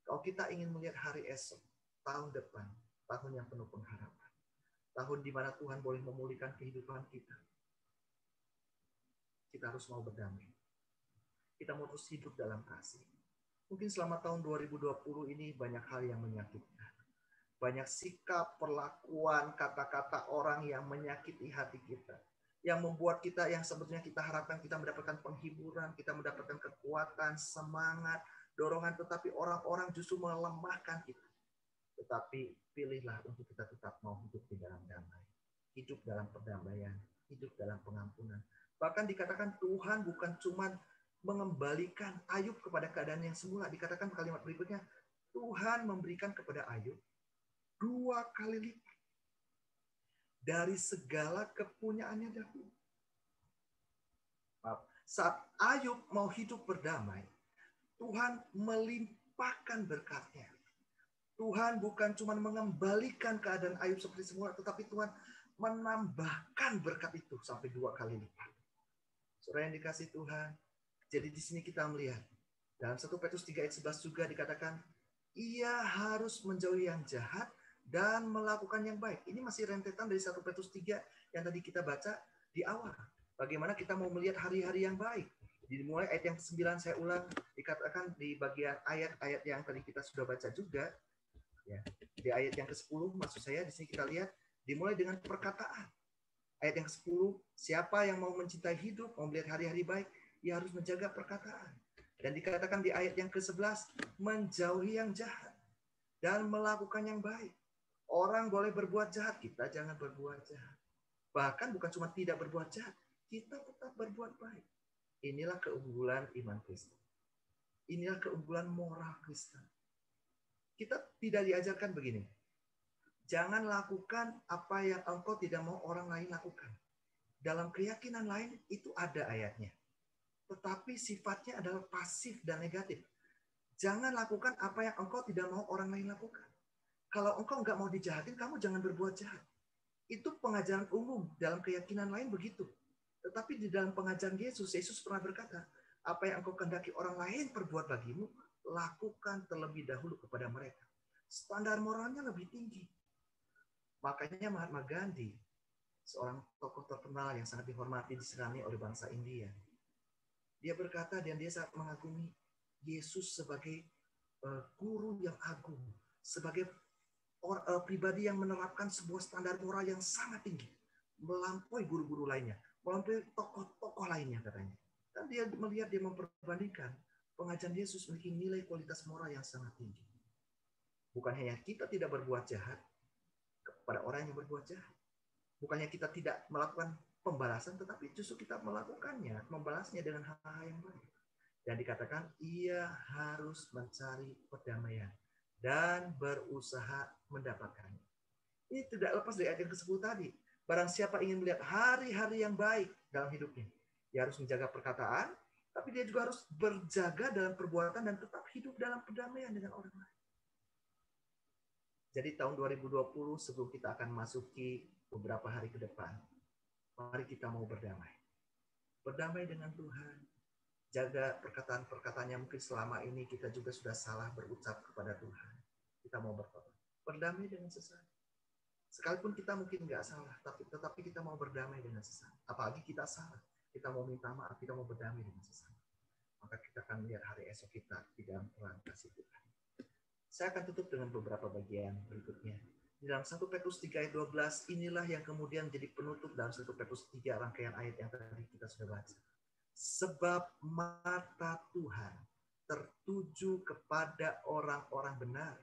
C: Kalau kita ingin melihat hari esok, tahun depan, tahun yang penuh pengharapan, tahun di mana Tuhan boleh memulihkan kehidupan kita, kita harus mau berdamai. Kita mau terus hidup dalam kasih. Mungkin selama tahun 2020 ini banyak hal yang menyakitkan. Banyak sikap, perlakuan, kata-kata orang yang menyakiti hati kita. Yang membuat kita, yang sebetulnya kita harapkan kita mendapatkan penghiburan, kita mendapatkan kekuatan, semangat, dorongan. Tetapi orang-orang justru melemahkan kita. Tetapi pilihlah untuk kita tetap mau hidup di dalam damai. Hidup dalam perdamaian, hidup dalam pengampunan. Bahkan dikatakan Tuhan bukan cuma mengembalikan Ayub kepada keadaan yang semula. Dikatakan kalimat berikutnya, Tuhan memberikan kepada Ayub 2 kali lipat dari segala kepunyaannya dahulu. Saat Ayub mau hidup berdamai, Tuhan melimpahkan berkatnya. Tuhan bukan cuma mengembalikan keadaan Ayub seperti semula, tetapi Tuhan menambahkan berkat itu sampai 2 kali lipat. Saudara yang dikasih Tuhan, jadi di sini kita melihat dalam 1 Petrus 3 ayat 11 juga dikatakan, ia harus menjauhi yang jahat dan melakukan yang baik. Ini masih rentetan dari 1 Petrus 3 yang tadi kita baca di awal. Bagaimana kita mau melihat hari-hari yang baik. Dimulai ayat yang ke-9 saya ulang, dikatakan di bagian ayat-ayat yang tadi kita sudah baca juga. Ya, di ayat yang ke-10 maksud saya di sini kita lihat dimulai dengan perkataan. Ayat yang ke-10, siapa yang mau mencintai hidup, mau melihat hari-hari baik, ia harus menjaga perkataan. Dan dikatakan di ayat yang ke-11, menjauhi yang jahat dan melakukan yang baik. Orang boleh berbuat jahat, kita jangan berbuat jahat. Bahkan bukan cuma tidak berbuat jahat, kita tetap berbuat baik. Inilah keunggulan iman Kristen. Inilah keunggulan moral Kristen. Kita tidak diajarkan begini. Jangan lakukan apa yang engkau tidak mau orang lain lakukan. Dalam keyakinan lain itu ada ayatnya. Tetapi sifatnya adalah pasif dan negatif. Jangan lakukan apa yang engkau tidak mau orang lain lakukan. Kalau engkau nggak mau dijahatin, kamu jangan berbuat jahat. Itu pengajaran umum dalam keyakinan lain begitu. Tetapi di dalam pengajaran Yesus, Yesus pernah berkata, apa yang engkau kehendaki orang lain perbuat bagimu, lakukan terlebih dahulu kepada mereka. Standar moralnya lebih tinggi. Makanya Mahatma Gandhi, seorang tokoh terkenal yang sangat dihormati, disegani oleh bangsa India, dia berkata dan dia sangat mengagumi Yesus sebagai guru yang agung, sebagai pribadi yang menerapkan sebuah standar moral yang sangat tinggi, melampaui guru-guru lainnya, melampaui tokoh-tokoh lainnya katanya. Dan dia melihat, dia memperbandingkan pengajaran Yesus memiliki nilai kualitas moral yang sangat tinggi. Bukan hanya kita tidak berbuat jahat kepada orang yang berbuat jahat, bukannya kita tidak melakukan pembalasan, tetapi justru kita melakukannya, membalasnya dengan hal-hal yang baik. Dan dikatakan ia harus mencari perdamaian dan berusaha mendapatkannya. Ini tidak lepas dari ayat yang ke-10 tadi. Barang siapa ingin melihat hari-hari yang baik dalam hidupnya, dia harus menjaga perkataan, tapi dia juga harus berjaga dalam perbuatan dan tetap hidup dalam perdamaian dengan orang lain. Jadi tahun 2020 sebelum kita akan masuki beberapa hari ke depan, mari kita mau berdamai. Berdamai dengan Tuhan. Jaga perkataan-perkataan yang mungkin selama ini kita juga sudah salah berucap kepada Tuhan. Kita mau bertobat. Berdamai dengan sesama. Sekalipun kita mungkin nggak salah, tetapi kita mau berdamai dengan sesama. Apalagi kita salah. Kita mau minta maaf, kita mau berdamai dengan sesama. Maka kita akan lihat hari esok kita di dalam terang kasih Tuhan. Saya akan tutup dengan beberapa bagian berikutnya. Di dalam 1 Petrus 3 ayat 12, inilah yang kemudian jadi penutup dalam 1 Petrus 3 rangkaian ayat yang tadi kita sudah baca. Sebab mata Tuhan tertuju kepada orang-orang benar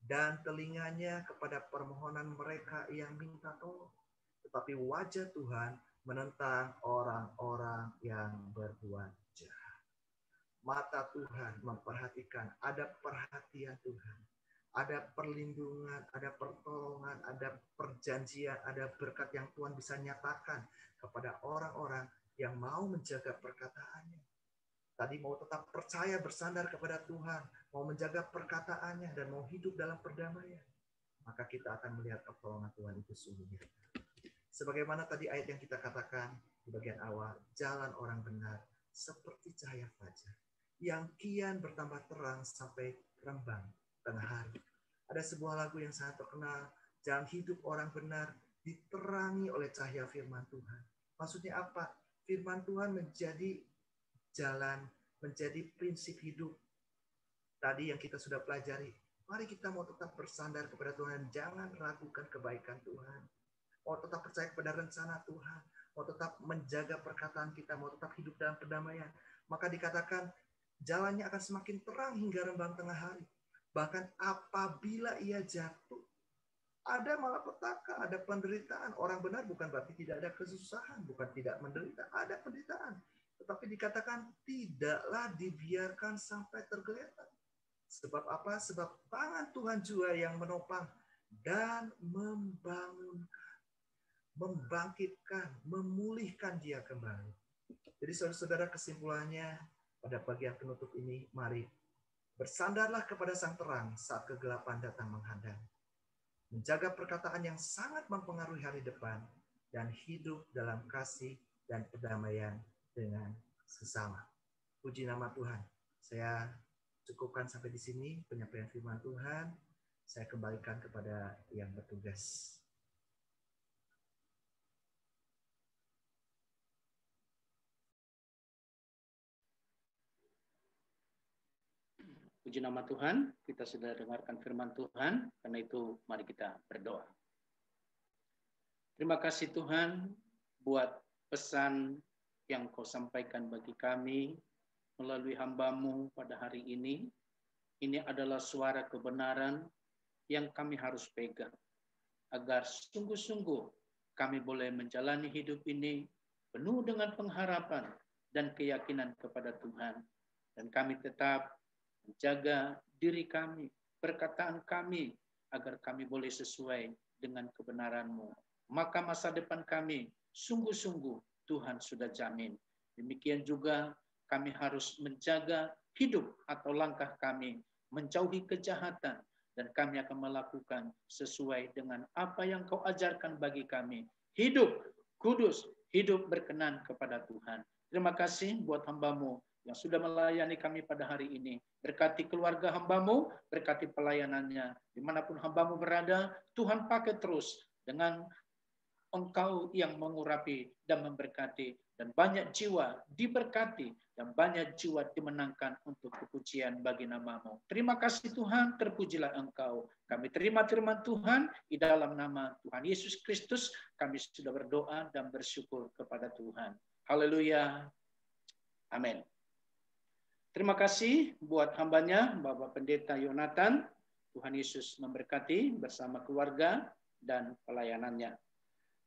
C: dan telinganya kepada permohonan mereka yang minta tolong. Tetapi wajah Tuhan menentang orang-orang yang berbuat jahat. Mata Tuhan memperhatikan, ada perhatian Tuhan. Ada perlindungan, ada pertolongan, ada perjanjian, ada berkat yang Tuhan bisa nyatakan kepada orang-orang yang mau menjaga perkataannya. tadi mau tetap percaya bersandar kepada Tuhan, mau menjaga perkataannya, dan mau hidup dalam perdamaian, maka kita akan melihat pertolongan Tuhan itu sungguh nyata. Sebagaimana tadi ayat yang kita katakan di bagian awal, jalan orang benar seperti cahaya fajar yang kian bertambah terang sampai rembang tengah hari. Ada sebuah lagu yang sangat terkenal, jalan hidup orang benar diterangi oleh cahaya firman Tuhan. Maksudnya apa? Firman Tuhan menjadi jalan, menjadi prinsip hidup. Tadi yang kita sudah pelajari, mari kita mau tetap bersandar kepada Tuhan, jangan ragukan kebaikan Tuhan. Mau tetap percaya kepada rencana Tuhan, mau tetap menjaga perkataan kita, mau tetap hidup dalam perdamaian. Maka dikatakan jalannya akan semakin terang hingga rembang tengah hari. Bahkan apabila ia jatuh, ada malapetaka, ada penderitaan. Orang benar bukan berarti tidak ada kesusahan, bukan tidak menderita, ada penderitaan. Tetapi dikatakan tidaklah dibiarkan sampai tergeletak. Sebab apa? Sebab tangan Tuhan juga yang menopang dan membangkitkan, memulihkan dia kembali. Jadi saudara-saudara, kesimpulannya pada bagian penutup ini, mari bersandarlah kepada sang terang saat kegelapan datang menghadang. Menjaga perkataan yang sangat mempengaruhi hari depan dan hidup dalam kasih dan perdamaian dengan sesama. Puji nama Tuhan. Saya cukupkan sampai di sini penyampaian firman Tuhan. Saya kembalikan kepada yang bertugas.
A: Puji nama Tuhan, kita sudah dengarkan firman Tuhan, karena itu mari kita berdoa. Terima kasih Tuhan buat pesan yang Kau sampaikan bagi kami melalui hamba-Mu pada hari ini. Ini adalah suara kebenaran yang kami harus pegang, agar sungguh-sungguh kami boleh menjalani hidup ini penuh dengan pengharapan dan keyakinan kepada Tuhan. Dan kami tetap menjaga diri kami, perkataan kami, agar kami boleh sesuai dengan kebenaran-Mu. Maka masa depan kami sungguh-sungguh Tuhan sudah jamin. Demikian juga kami harus menjaga hidup atau langkah kami, menjauhi kejahatan, dan kami akan melakukan sesuai dengan apa yang Kau ajarkan bagi kami. Hidup kudus, hidup berkenan kepada Tuhan. Terima kasih buat hamba-Mu yang sudah melayani kami pada hari ini. Berkati keluarga hamba-Mu, berkati pelayanannya. Dimanapun hamba-Mu berada, Tuhan pakai terus dengan Engkau yang mengurapi dan memberkati. Dan banyak jiwa diberkati dan banyak jiwa dimenangkan untuk kepujian bagi nama-Mu. Terima kasih Tuhan, terpujilah Engkau. Kami terima firman Tuhan di dalam nama Tuhan Yesus Kristus. Kami sudah berdoa dan bersyukur kepada Tuhan. Haleluya. Amin. Terima kasih buat hambanya, Bapak Pendeta Yonatan. Tuhan Yesus memberkati bersama keluarga dan pelayanannya.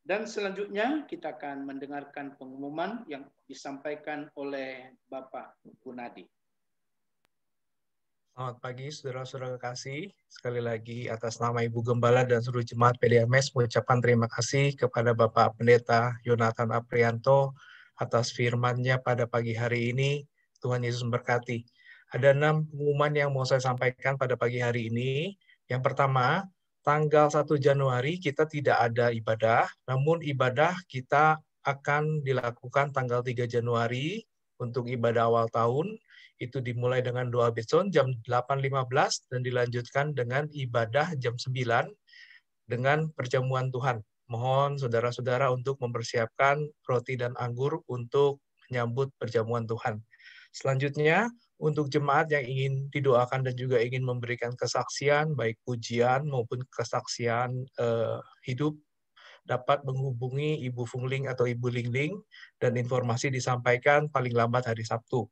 A: Dan selanjutnya kita akan mendengarkan pengumuman yang disampaikan oleh Bapak Gunadi.
D: Selamat pagi saudara-saudara kekasih. Sekali lagi atas nama Ibu Gembala dan seluruh jemaat PDMS mengucapkan terima kasih kepada Bapak Pendeta Yonatan Aprianto atas firman-Nya pada pagi hari ini. Tuhan Yesus memberkati. Ada 6 pengumuman yang mau saya sampaikan pada pagi hari ini. Yang pertama, tanggal 1 Januari kita tidak ada ibadah, namun ibadah kita akan dilakukan tanggal 3 Januari untuk ibadah awal tahun. Itu dimulai dengan doa beson jam 8.15 dan dilanjutkan dengan ibadah jam 9 dengan perjamuan Tuhan. Mohon saudara-saudara untuk mempersiapkan roti dan anggur untuk menyambut perjamuan Tuhan. Selanjutnya, untuk jemaat yang ingin didoakan dan juga ingin memberikan kesaksian, baik pujian maupun kesaksian hidup, dapat menghubungi Ibu Fungling atau Ibu Lingling, dan informasi disampaikan paling lambat hari Sabtu.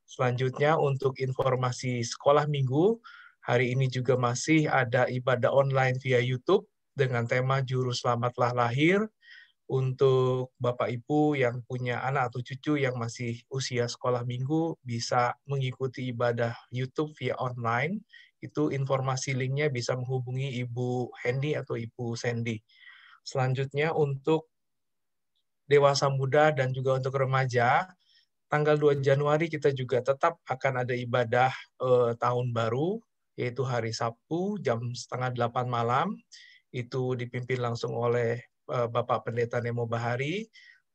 D: Selanjutnya, untuk informasi sekolah minggu, hari ini juga masih ada ibadah online via YouTube dengan tema Juru Selamatlah Lahir. Untuk Bapak Ibu yang punya anak atau cucu yang masih usia sekolah minggu bisa mengikuti ibadah YouTube via online. Itu informasi linknya bisa menghubungi Ibu Hendy atau Ibu Sandy. Selanjutnya untuk dewasa muda dan juga untuk remaja, tanggal 2 Januari kita juga tetap akan ada ibadah tahun baru, yaitu hari Sabtu jam 7:30 malam. Itu dipimpin langsung oleh Bapak Pendeta Nemo Bahari.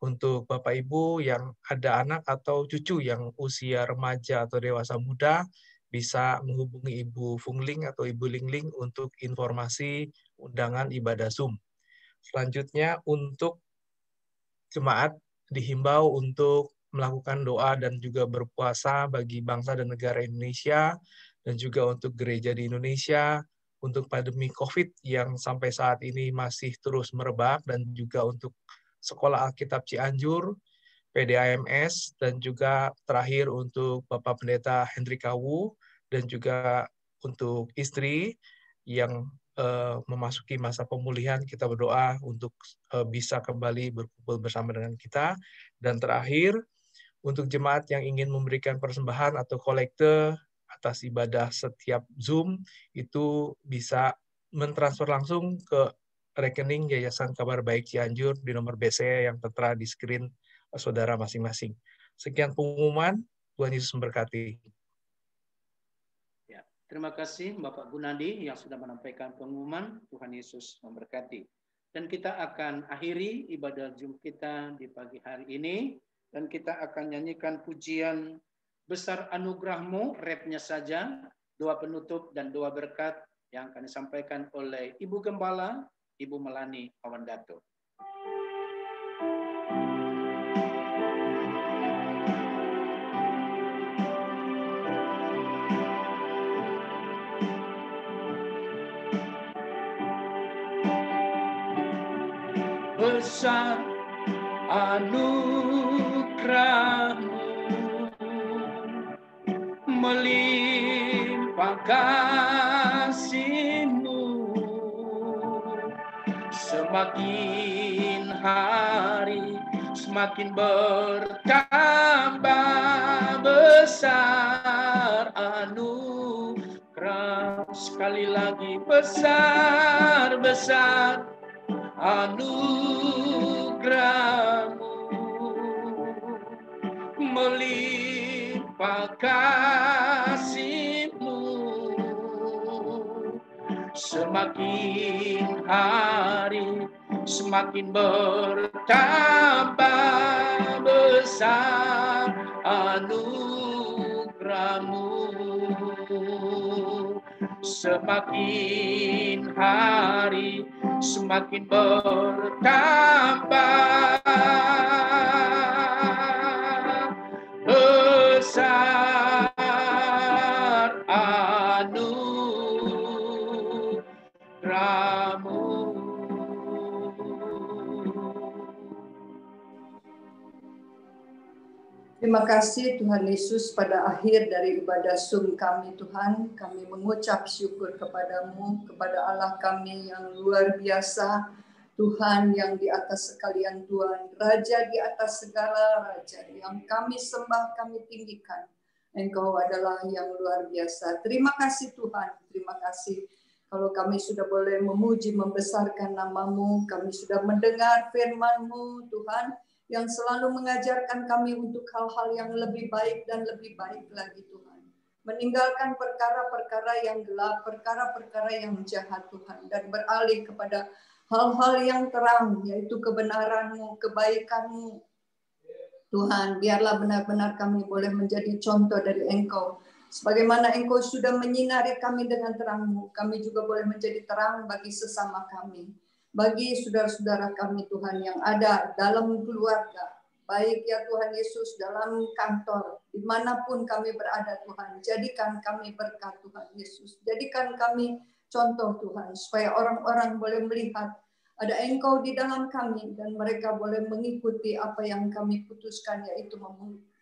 D: Untuk Bapak Ibu yang ada anak atau cucu yang usia remaja atau dewasa muda, bisa menghubungi Ibu Fungling atau Ibu Lingling untuk informasi undangan ibadah Zoom. Selanjutnya untuk jemaat dihimbau untuk melakukan doa dan juga berpuasa bagi bangsa dan negara Indonesia, dan juga untuk gereja di Indonesia, untuk pandemi COVID yang sampai saat ini masih terus merebak, dan juga untuk Sekolah Alkitab Cianjur, PDAMS, dan juga terakhir untuk Bapak Pendeta Hendrik Kawu, dan juga untuk istri yang memasuki masa pemulihan. Kita berdoa untuk bisa kembali berkumpul bersama dengan kita. Dan terakhir, untuk jemaat yang ingin memberikan persembahan atau kolekte atas ibadah setiap Zoom, itu bisa mentransfer langsung ke rekening Yayasan Kabar Baik Cianjur di nomor BCA yang tertera di screen saudara masing-masing. Sekian pengumuman, Tuhan Yesus memberkati.
A: Ya, terima kasih Bapak Gunadi yang sudah menyampaikan pengumuman. Tuhan Yesus memberkati. Dan kita akan akhiri ibadah Zoom kita di pagi hari ini, dan kita akan nyanyikan pujian Besar Anugerah-Mu, rapnya saja, doa penutup dan doa berkat yang akan disampaikan oleh Ibu Gembala, Ibu Melani Awandato. Besar anugerah-Mu, melimpah kasih-Mu, semakin hari semakin bertambah. Besar anugerah, sekali lagi besar, besar anugerah-Mu, melimpah kasih-Mu, semakin hari semakin bertambah. Besar anugerah-Mu, semakin hari semakin bertambah. Besar anugerah-Mu.
E: Terima kasih Tuhan Yesus, pada akhir dari ibadah Zoom kami Tuhan, kami mengucap syukur kepadamu, kepada Allah kami yang luar biasa, Tuhan yang di atas sekalian Tuhan, Raja di atas segala Raja, yang kami sembah, kami tinggikan. Engkau adalah yang luar biasa. Terima kasih Tuhan, terima kasih. Kalau kami sudah boleh memuji, membesarkan nama-Mu, kami sudah mendengar firman-Mu Tuhan, yang selalu mengajarkan kami untuk hal-hal yang lebih baik dan lebih baik lagi Tuhan. Meninggalkan perkara-perkara yang gelap, perkara-perkara yang jahat Tuhan, dan beralih kepada hal-hal yang terang, yaitu kebenaran-Mu, kebaikan-Mu. Tuhan, biarlah benar-benar kami boleh menjadi contoh dari Engkau. Sebagaimana Engkau sudah menyinari kami dengan terang-Mu, kami juga boleh menjadi terang bagi sesama kami. Bagi saudara-saudara kami Tuhan yang ada dalam keluarga, baik ya Tuhan Yesus dalam kantor, dimanapun kami berada Tuhan, jadikan kami berkat Tuhan Yesus, jadikan kami contoh Tuhan, supaya orang-orang boleh melihat ada Engkau di dalam kami, dan mereka boleh mengikuti apa yang kami putuskan, yaitu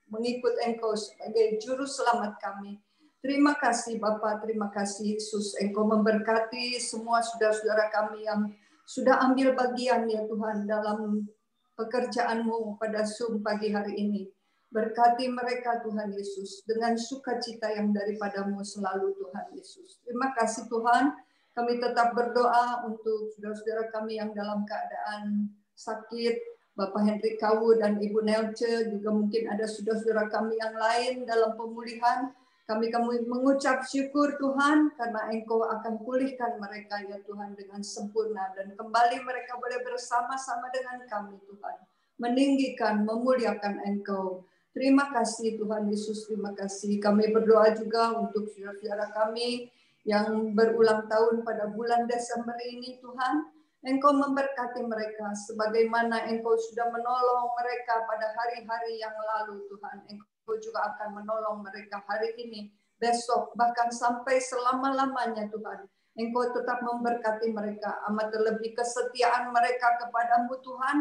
E: mengikut Engkau sebagai juru selamat kami. Terima kasih Bapa, terima kasih Yesus, Engkau memberkati semua saudara-saudara kami yang sudah ambil bagian ya Tuhan dalam pekerjaan-Mu pada Zoom pagi hari ini. Berkati mereka Tuhan Yesus dengan sukacita yang daripada-Mu selalu Tuhan Yesus. Terima kasih Tuhan. Kami tetap berdoa untuk saudara-saudara kami yang dalam keadaan sakit, Bapak Henry Kawu dan Ibu Nelce, juga mungkin ada saudara-saudara kami yang lain dalam pemulihan. Kami mengucap syukur Tuhan karena Engkau akan pulihkan mereka ya Tuhan dengan sempurna. Dan kembali mereka boleh bersama-sama dengan kami Tuhan. Meninggikan, memuliakan Engkau. Terima kasih Tuhan Yesus, terima kasih. Kami berdoa juga untuk saudara-saudara kami yang berulang tahun pada bulan Desember ini Tuhan. Engkau memberkati mereka sebagaimana Engkau sudah menolong mereka pada hari-hari yang lalu Tuhan. Engkau juga akan menolong mereka hari ini, besok, bahkan sampai selama-lamanya Tuhan. Engkau tetap memberkati mereka. Amat terlebih kesetiaan mereka kepadamu Tuhan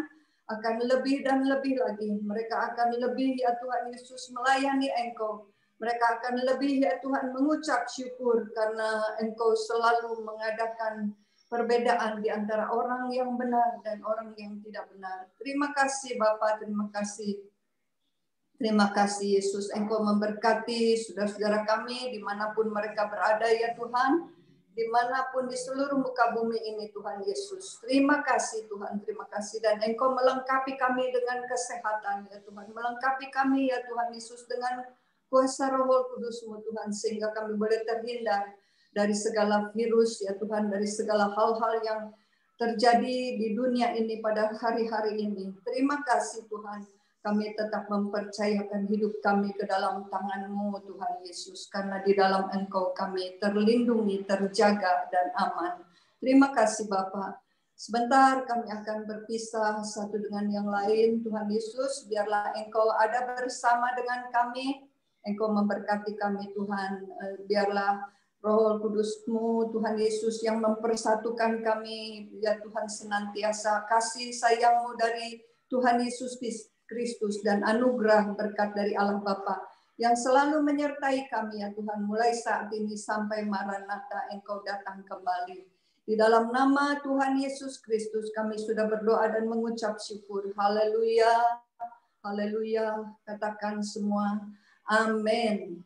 E: akan lebih dan lebih lagi. Mereka akan lebih ya Tuhan Yesus melayani Engkau. Mereka akan lebih ya Tuhan mengucap syukur karena Engkau selalu mengadakan perbedaan di antara orang yang benar dan orang yang tidak benar. Terima kasih Bapa, terima kasih. Terima kasih Yesus, Engkau memberkati saudara-saudara kami dimanapun mereka berada ya Tuhan. Dimanapun di seluruh muka bumi ini Tuhan Yesus. Terima kasih Tuhan, terima kasih. Dan Engkau melengkapi kami dengan kesehatan ya Tuhan. Melengkapi kami ya Tuhan Yesus dengan kuasa Roh Kudus-Mu Tuhan. Sehingga kami boleh terhindar dari segala virus ya Tuhan. Dari segala hal-hal yang terjadi di dunia ini pada hari-hari ini. Terima kasih Tuhan. Kami tetap mempercayakan hidup kami ke dalam tangan-Mu Tuhan Yesus. Karena di dalam Engkau kami terlindungi, terjaga, dan aman. Terima kasih Bapa. Sebentar kami akan berpisah satu dengan yang lain. Tuhan Yesus, biarlah Engkau ada bersama dengan kami. Engkau memberkati kami Tuhan. Biarlah Roh Kudus-Mu Tuhan Yesus yang mempersatukan kami. Ya Tuhan senantiasa kasih sayang-Mu dari Tuhan Yesus Kristus dan anugerah berkat dari Allah Bapa yang selalu menyertai kami ya Tuhan mulai saat ini sampai Maranatha Engkau datang kembali. Di dalam nama Tuhan Yesus Kristus kami sudah berdoa dan mengucap syukur. Haleluya. Haleluya. Katakan semua. Amin.